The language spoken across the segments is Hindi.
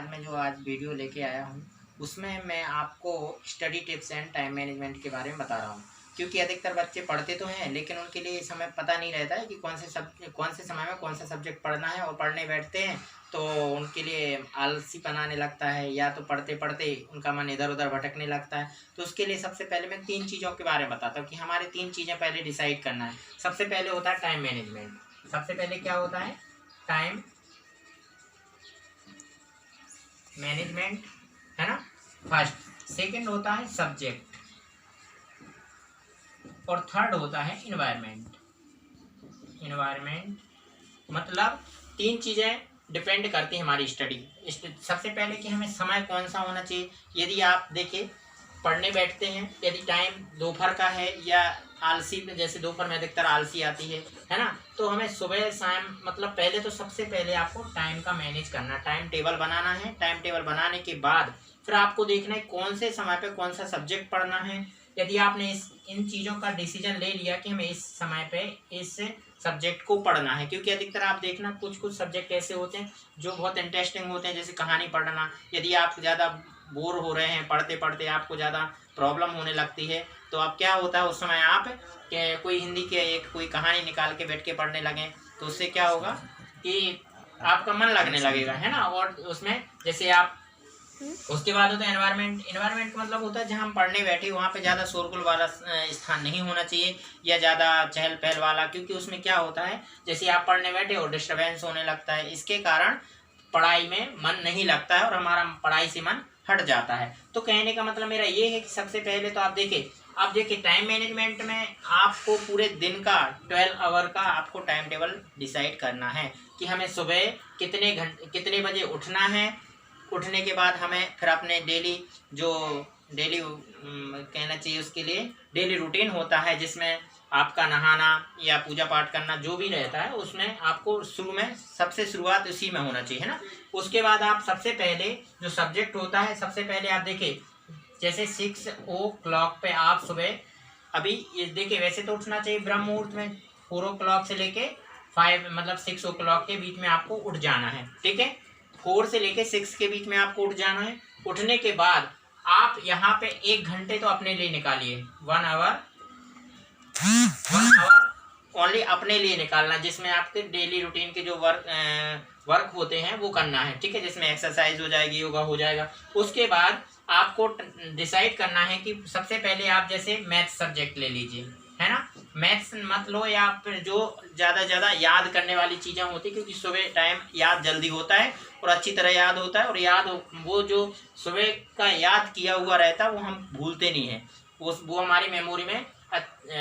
में जो आज वीडियो लेके आया हूँ उसमें मैं आपको study tips and time management के बारे में बता रहा हूँ। क्योंकि अधिकतर बच्चे पढ़ते तो हैं लेकिन उनके लिए समय पता नहीं रहता है कि कौन से समय में कौन सा सब्जेक्ट पढ़ना है, और पढ़ने बैठते हैं तो उनके लिए आलसी बनाने लगता है, या तो पढ़ते पढ़ते उनका मन इधर उधर भटकने लगता है। तो उसके लिए सबसे पहले मैं 3 चीज़ों के बारे में बताता हूँ कि हमारे 3 चीज़ें पहले डिसाइड करना है। सबसे पहले होता है टाइम मैनेजमेंट। सबसे पहले क्या होता है? टाइम मैनेजमेंट, है ना, फर्स्ट। सेकंड होता है सब्जेक्ट, और थर्ड होता है इन्वायरमेंट। मतलब 3 चीज़ें डिपेंड करती हैं हमारी स्टडी। सबसे पहले कि हमें समय कौन सा होना चाहिए। यदि आप देखिए पढ़ने बैठते हैं, यदि टाइम दोपहर का है या आलसी, जैसे दोपहर में अधिकतर आलसी आती है ना, तो हमें सुबह शाम मतलब पहले तो सबसे पहले आपको टाइम का मैनेज करना, टाइम टेबल बनाना है। टाइम टेबल बनाने के बाद फिर आपको देखना है कौन से समय पे कौन सा सब्जेक्ट पढ़ना है। यदि आपने इन चीज़ों का डिसीजन ले लिया कि हमें इस समय पे इस सब्जेक्ट को पढ़ना है, क्योंकि अधिकतर आप देखना कुछ सब्जेक्ट ऐसे होते हैं जो बहुत इंटरेस्टिंग होते हैं, जैसे कहानी पढ़ना। यदि आप ज़्यादा बोर हो रहे हैं पढ़ते पढ़ते, आपको ज़्यादा प्रॉब्लम होने लगती है, तो अब क्या होता है उस समय आप कोई हिंदी के कोई कहानी निकाल के बैठ के पढ़ने लगें, तो उससे क्या होगा कि आपका मन लगने लगेगा, है ना। और उसमें जैसे आप उसके बाद होता है एनवायरनमेंट। एनवायरनमेंट का मतलब होता है जहाँ हम पढ़ने बैठे वहाँ पे ज़्यादा शोरगुल वाला स्थान नहीं होना चाहिए, या ज़्यादा चहल पहल वाला, क्योंकि उसमें क्या होता है जैसे आप पढ़ने बैठे और डिस्टर्बेंस होने लगता है, इसके कारण पढ़ाई में मन नहीं लगता है और हमारा पढ़ाई से मन हट जाता है। तो कहने का मतलब मेरा ये है कि सबसे पहले तो आप देखिए टाइम मैनेजमेंट में आपको पूरे दिन का 12 आवर का आपको टाइम टेबल डिसाइड करना है कि हमें सुबह कितने बजे उठना है। उठने के बाद हमें फिर अपने डेली कहना चाहिए, उसके लिए डेली रूटीन होता है जिसमें आपका नहाना या पूजा पाठ करना जो भी रहता है, उसमें आपको शुरू में सबसे शुरुआत उसी में होना चाहिए, है ना। उसके बाद आप सबसे पहले जो सब्जेक्ट होता है, सबसे पहले आप देखिए जैसे 6 o'clock पे आप सुबह, अभी ये देखिए वैसे तो उठना चाहिए ब्रह्म मुहूर्त में 4 o'clock से लेके 5 मतलब 6 o'clock के बीच में आपको उठ जाना है, ठीक है। 4 से लेके 6 के बीच में आपको उठ जाना है। उठने के बाद आप यहाँ पे 1 घंटे तो अपने लिए निकालिए, 1 आवर ओनली अपने लिए निकालना, जिसमें आपके डेली रूटीन के जो वर्क होते हैं वो करना है, ठीक है, जिसमें एक्सरसाइज हो जाएगी, योगा हो जाएगा। उसके बाद आपको डिसाइड करना है कि सबसे पहले आप जैसे मैथ्स सब्जेक्ट ले लीजिए, है ना। मैथ्स मत लो या फिर जो ज़्यादा याद करने वाली चीज़ें होती, क्योंकि सुबह टाइम याद जल्दी होता है और अच्छी तरह याद होता है, और वो जो सुबह का याद किया हुआ रहता है वो हम भूलते नहीं हैं, वो हमारी मेमोरी में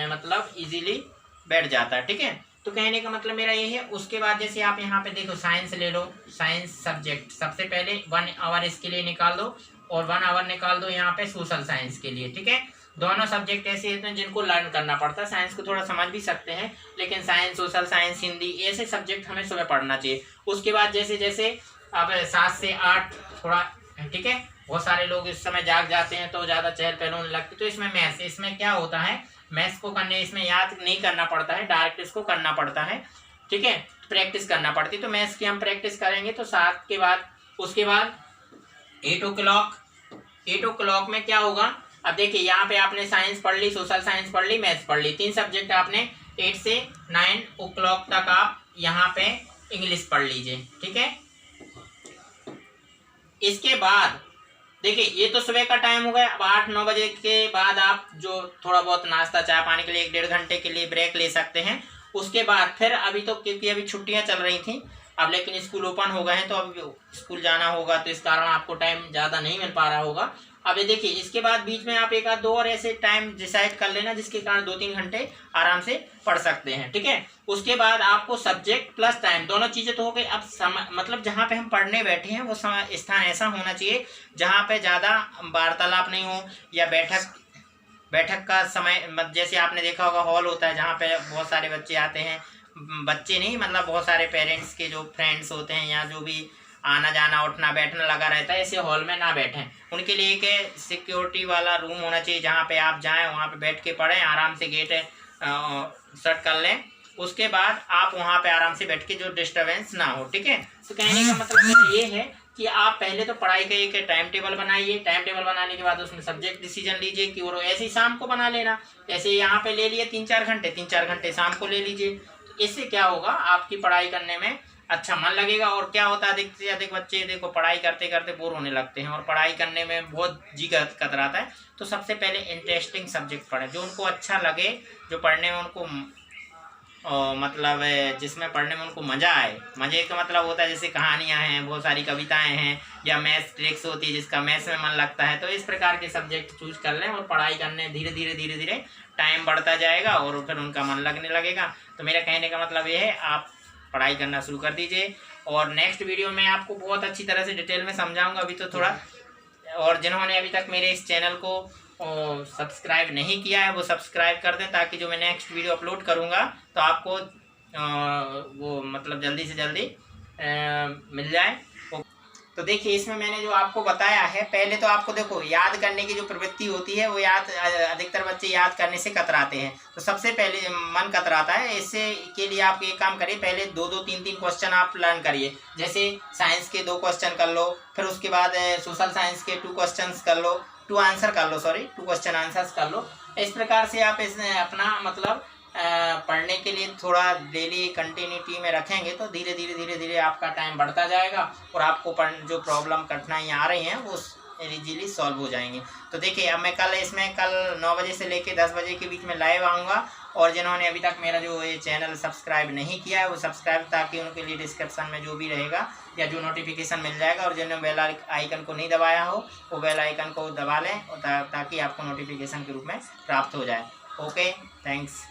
मतलब इजीली बैठ जाता है, ठीक है। तो कहने का मतलब मेरा ये है। उसके बाद जैसे आप यहाँ पे देखो साइंस ले लो, साइंस सब्जेक्ट सबसे पहले 1 आवर इसके लिए निकाल दो, और 1 आवर निकाल दो यहाँ पे सोशल साइंस के लिए, ठीक है। दोनों सब्जेक्ट ऐसे होते हैं जिनको लर्न करना पड़ता है। साइंस को थोड़ा समझ भी सकते हैं, लेकिन साइंस, सोशल साइंस, हिंदी, ऐसे सब्जेक्ट हमें सुबह पढ़ना चाहिए। उसके बाद जैसे जैसे अब 7 से 8 थोड़ा, ठीक है, बहुत सारे लोग इस समय जाग जाते हैं तो ज़्यादा चहल पहल होने लगती है, तो इसमें मैथ्स, इसमें क्या होता है मैथ्स को करने, इसमें याद नहीं करना पड़ता है, डायरेक्ट इसको करना पड़ता है, ठीक है, प्रैक्टिस करना पड़ती है। तो मैथ्स की हम प्रैक्टिस करेंगे तो 7 के बाद, उसके बाद 8 o'clock में क्या होगा। अब देखिए यहाँ पे आपने साइंस पढ़ ली, सोशल साइंस पढ़ ली, मैथ्स पढ़ ली, 3 सब्जेक्ट आपने 8 से 9 o'clock तक आप यहाँ पे इंग्लिश पढ़ लीजिए, ठीक है। इसके बाद देखिए ये तो सुबह का टाइम हो गया। अब 8-9 बजे के बाद आप जो थोड़ा बहुत नाश्ता चाय पानी के लिए 1-1.5 घंटे के लिए ब्रेक ले सकते हैं। उसके बाद फिर अभी तो क्योंकि अभी छुट्टियां चल रही थी अब, लेकिन स्कूल ओपन हो गए हैं तो अब स्कूल जाना होगा, तो इस कारण आपको टाइम ज़्यादा नहीं मिल पा रहा होगा। अब ये देखिए इसके बाद बीच में आप 1-2 और ऐसे टाइम डिसाइड कर लेना जिसके कारण 2-3 घंटे आराम से पढ़ सकते हैं, ठीक है। उसके बाद आपको सब्जेक्ट प्लस टाइम दोनों चीज़ें तो हो गई। अब समय मतलब जहाँ पे हम पढ़ने बैठे हैं वो समय स्थान ऐसा होना चाहिए जहाँ पे ज़्यादा वार्तालाप नहीं हो, या बैठक का समय जैसे आपने देखा होगा हॉल होता है जहाँ पे बहुत सारे बच्चे आते हैं, बच्चे नहीं मतलब बहुत सारे पेरेंट्स के जो फ्रेंड्स होते हैं या जो भी आना जाना उठना बैठना लगा रहता है, ऐसे हॉल में ना बैठें। उनके लिए एक सिक्योरिटी वाला रूम होना चाहिए जहाँ पे आप जाएं, वहाँ पे बैठ के पढ़ें, आराम से गेट शट कर लें। उसके बाद आप वहाँ पे आराम से बैठ के जो डिस्टर्बेंस ना हो, ठीक है। तो कहने का मतलब ये है कि आप पहले तो पढ़ाई का एक टाइम टेबल बनाइए। टाइम टेबल बनाने के बाद उसमें सब्जेक्ट डिसीजन लीजिए कि वो ऐसे ही शाम को बना लेना। ऐसे यहाँ पे ले लिए 3-4 घंटे, 3-4 घंटे शाम को ले लीजिए। तो इससे क्या होगा, आपकी पढ़ाई करने में अच्छा मन लगेगा। और क्या होता है, अधिक से अधिक बच्चे देखो पढ़ाई करते करते बोर होने लगते हैं और पढ़ाई करने में बहुत जी कतराता है। तो सबसे पहले इंटरेस्टिंग सब्जेक्ट पढ़ें, जो उनको अच्छा लगे, जो पढ़ने में उनको मतलब जिसमें पढ़ने में उनको मज़ा आए। मज़े का मतलब होता है जैसे कहानियाँ हैं, बहुत सारी कविताएं हैं, या मैथ्स ट्रिक्स होती है जिसका मैथ्स में मन लगता है। तो इस प्रकार के सब्जेक्ट चूज कर लें और पढ़ाई करने धीरे धीरे टाइम बढ़ता जाएगा और फिर उनका मन लगने लगेगा। तो मेरा कहने का मतलब ये है, आप पढ़ाई करना शुरू कर दीजिए। और नेक्स्ट वीडियो में आपको बहुत अच्छी तरह से डिटेल में समझाऊंगा। अभी तो थोड़ा, और जिन्होंने अभी तक मेरे इस चैनल को सब्सक्राइब नहीं किया है वो सब्सक्राइब कर दें, ताकि जो मैं नेक्स्ट वीडियो अपलोड करूंगा तो आपको वो मतलब जल्दी से जल्दी मिल जाए। तो देखिए, इसमें मैंने जो आपको बताया है, पहले तो आपको देखो याद करने की जो प्रवृत्ति होती है वो अधिकतर बच्चे याद करने से कतराते हैं। तो सबसे पहले मन कतराता है, इससे के लिए आप एक काम करिए, पहले 2-2, 3-3 क्वेश्चन आप लर्न करिए। जैसे साइंस के 2 क्वेश्चन कर लो, फिर उसके बाद सोशल साइंस के 2 क्वेश्चन कर लो, 2 क्वेश्चन आंसर्स कर लो। इस प्रकार से आप इसमें अपना मतलब पढ़ने के लिए थोड़ा डेली कंटिन्यूटी में रखेंगे तो धीरे धीरे आपका टाइम बढ़ता जाएगा और आपको जो प्रॉब्लम कठिनाइयाँ आ रही हैं वो इजीली सॉल्व हो जाएंगी। तो देखिए, अब मैं कल 9 बजे से लेके 10 बजे के बीच में लाइव आऊँगा। और जिन्होंने अभी तक मेरा जो ये चैनल सब्सक्राइब नहीं किया है वो सब्सक्राइब, ताकि उनके लिए डिस्क्रिप्शन में जो भी रहेगा या जो नोटिफिकेशन मिल जाएगा। और जिन्होंने बेल आइकन को नहीं दबाया हो वो बेल आइकन को दबा लें, ताकि आपको नोटिफिकेशन के रूप में प्राप्त हो जाए। Okay, thanks.